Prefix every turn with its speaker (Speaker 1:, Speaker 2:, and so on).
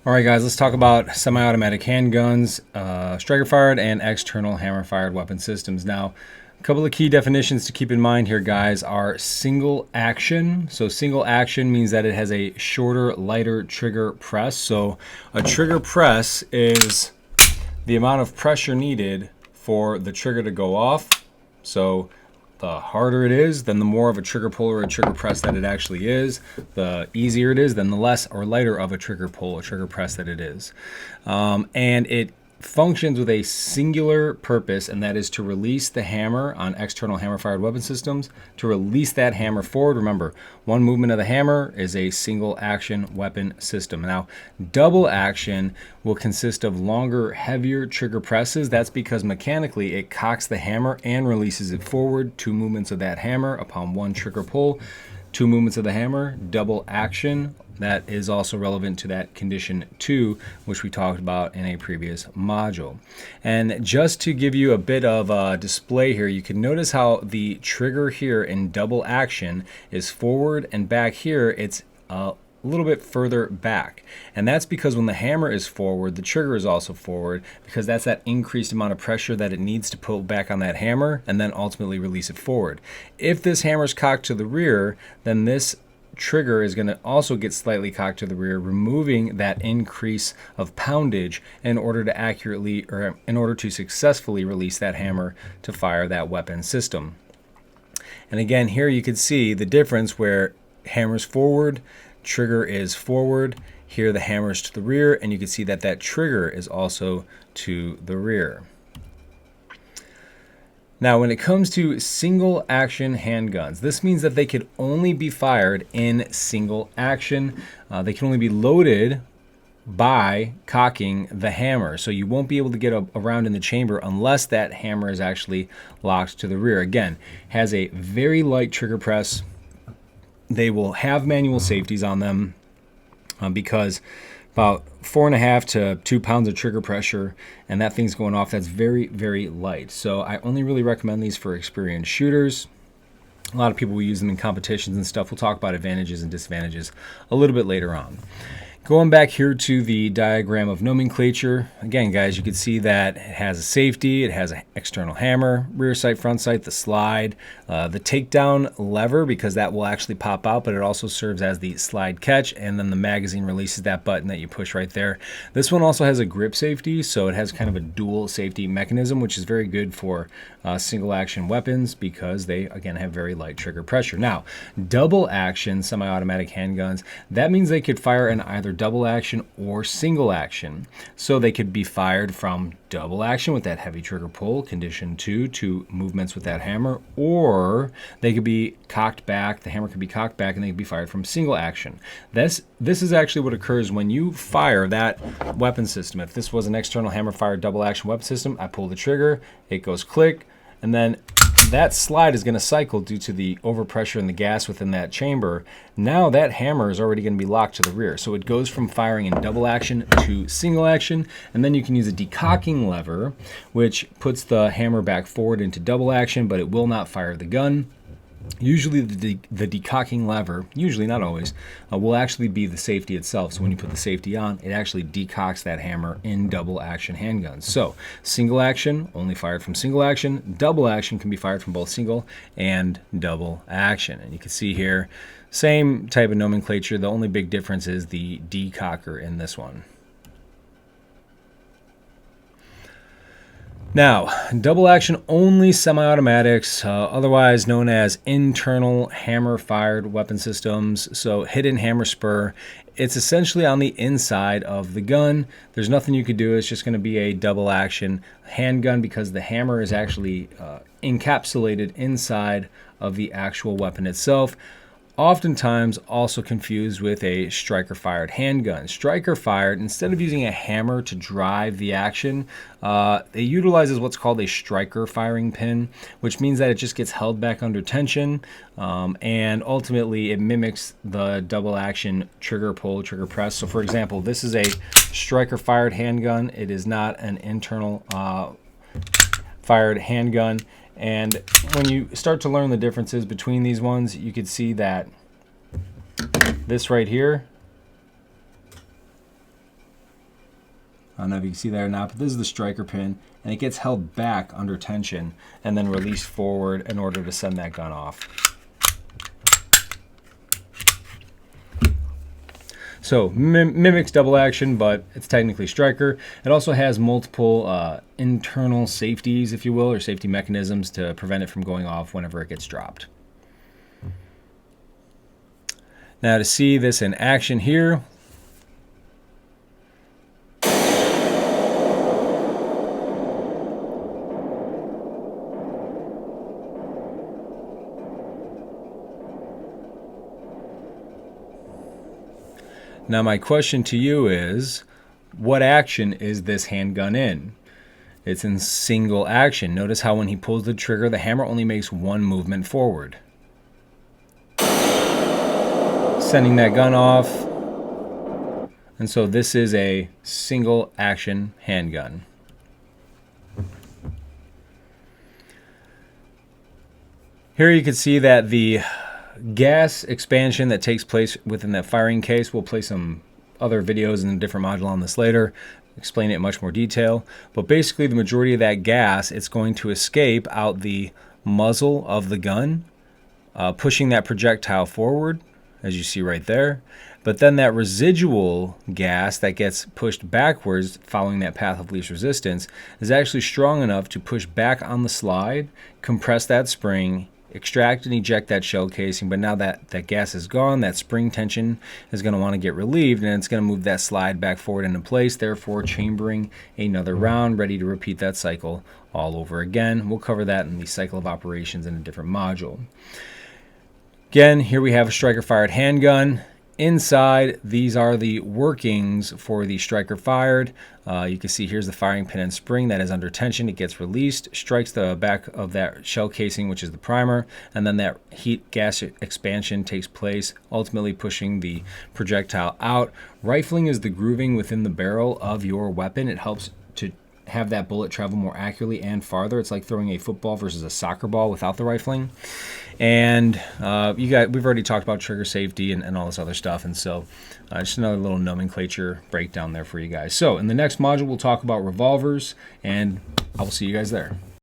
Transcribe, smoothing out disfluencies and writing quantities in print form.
Speaker 1: All right, guys, let's talk about semi-automatic handguns, striker-fired and external hammer-fired weapon systems. Now, a couple of key definitions to keep in mind here, guys, are single action. So single action means that it has a shorter, lighter trigger press. So a trigger press is the amount of pressure needed for the trigger to go off. So the harder it is, then the more of a trigger pull or a trigger press that it actually is. The easier it is, then the less or lighter of a trigger pull or trigger press that it is. And it functions with a singular purpose, and that is to release the hammer on external hammer-fired weapon systems, to release that hammer forward. Remember, one movement of the hammer is a single action weapon system. Now, double action will consist of longer, heavier trigger presses. That's because mechanically it cocks the hammer and releases it forward. Two movements of that hammer upon one trigger pull. Two movements of the hammer, double action. That is also relevant to that condition 2, which we talked about in a previous module. And just to give you a bit of a display here, you can notice how the trigger here in double action is forward, and back here it's a little bit further back. And that's because when the hammer is forward, the trigger is also forward, because that's that increased amount of pressure that it needs to pull back on that hammer and then ultimately release it forward. If this hammer is cocked to the rear, then this trigger is going to also get slightly cocked to the rear, removing that increase of poundage in order to accurately, or in order to successfully release that hammer to fire that weapon system. And again, here you can see the difference where hammer's forward, trigger is forward. Here the hammer's to the rear, and you can see that that trigger is also to the rear. Now, when it comes to single action handguns, this means that they could only be fired in single action. They can only be loaded by cocking the hammer. So you won't be able to get around in the chamber unless that hammer is actually locked to the rear. Again, has a very light trigger press. They will have manual safeties on them because about 4.5 to 2 pounds of trigger pressure, and that thing's going off. That's very, very light. So I only really recommend these for experienced shooters. A lot of people will use them in competitions and stuff. We'll talk about advantages and disadvantages a little bit later on. Going back here to the diagram of nomenclature, again, guys, you can see that it has a safety, it has an external hammer, rear sight, front sight, the slide, the takedown lever, because that will actually pop out, but it also serves as the slide catch, and then the magazine releases that button that you push right there. This one also has a grip safety, so it has kind of a dual safety mechanism, which is very good for single action weapons because they, again, have very light trigger pressure. Now, double action semi-automatic handguns, that means they could fire in either double action or single action. So they could be fired from double action with that heavy trigger pull, condition 2, to movements with that hammer, or they could be cocked back, the hammer could be cocked back, and they could be fired from single action. This is actually what occurs when you fire that weapon system. If this was an external hammer fired double action weapon system, I pull the trigger, it goes click, and then that slide is going to cycle due to the overpressure in the gas within that chamber. Now that hammer is already going to be locked to the rear. So it goes from firing in double action to single action, and then you can use a decocking lever, which puts the hammer back forward into double action, but it will not fire the gun. Usually the decocking lever, usually not always, will actually be the safety itself. So when you put the safety on, it actually decocks that hammer in double action handguns. So single action, only fired from single action. Double action can be fired from both single and double action. And you can see here, same type of nomenclature. The only big difference is the decocker in this one. Now, double action only semi-automatics, otherwise known as internal hammer-fired weapon systems, so hidden hammer spur. It's essentially on the inside of the gun. There's nothing you could do. It's just going to be a double action handgun because the hammer is actually encapsulated inside of the actual weapon itself. Oftentimes also confused with a striker-fired handgun. Striker-fired, instead of using a hammer to drive the action, it utilizes what's called a striker firing pin, which means that it just gets held back under tension, and ultimately it mimics the double action trigger pull, trigger press. So for example, this is a striker-fired handgun. It is not an internal fired handgun. And when you start to learn the differences between these ones, you could see that this right here I don't know if you can see that or not, but this is the striker pin, and it gets held back under tension and then released forward in order to send that gun off. So mimics double action, but it's technically striker. It also has multiple internal safeties, if you will, or safety mechanisms to prevent it from going off whenever it gets dropped. Now to see this in action here, now my question to you is, what action is this handgun in? It's in single action. Notice how when he pulls the trigger, the hammer only makes one movement forward, sending that gun off. And so this is a single action handgun. Here you can see that the gas expansion that takes place within that firing case, we'll play some other videos in a different module on this later, explain it in much more detail. But basically the majority of that gas, it's going to escape out the muzzle of the gun, pushing that projectile forward, as you see right there. But then that residual gas that gets pushed backwards following that path of least resistance is actually strong enough to push back on the slide, compress that spring, extract and eject that shell casing. But now that gas is gone, that spring tension is going to want to get relieved, and it's going to move that slide back forward into place, therefore chambering another round, ready to repeat that cycle all over again. We'll cover that in the cycle of operations in a different module. Again, here we have a striker fired handgun. Inside, these are the workings for the striker fired. You can see here's the firing pin and spring that is under tension. It gets released, strikes the back of that shell casing, which is the primer, and then that heat gas expansion takes place, ultimately pushing the projectile out. Rifling is the grooving within the barrel of your weapon. It helps to have that bullet travel more accurately and farther. It's like throwing a football versus a soccer ball without the rifling. And we've already talked about trigger safety and all this other stuff, and so just another little nomenclature breakdown there for you guys. So in the next module, we'll talk about revolvers, and I will see you guys there.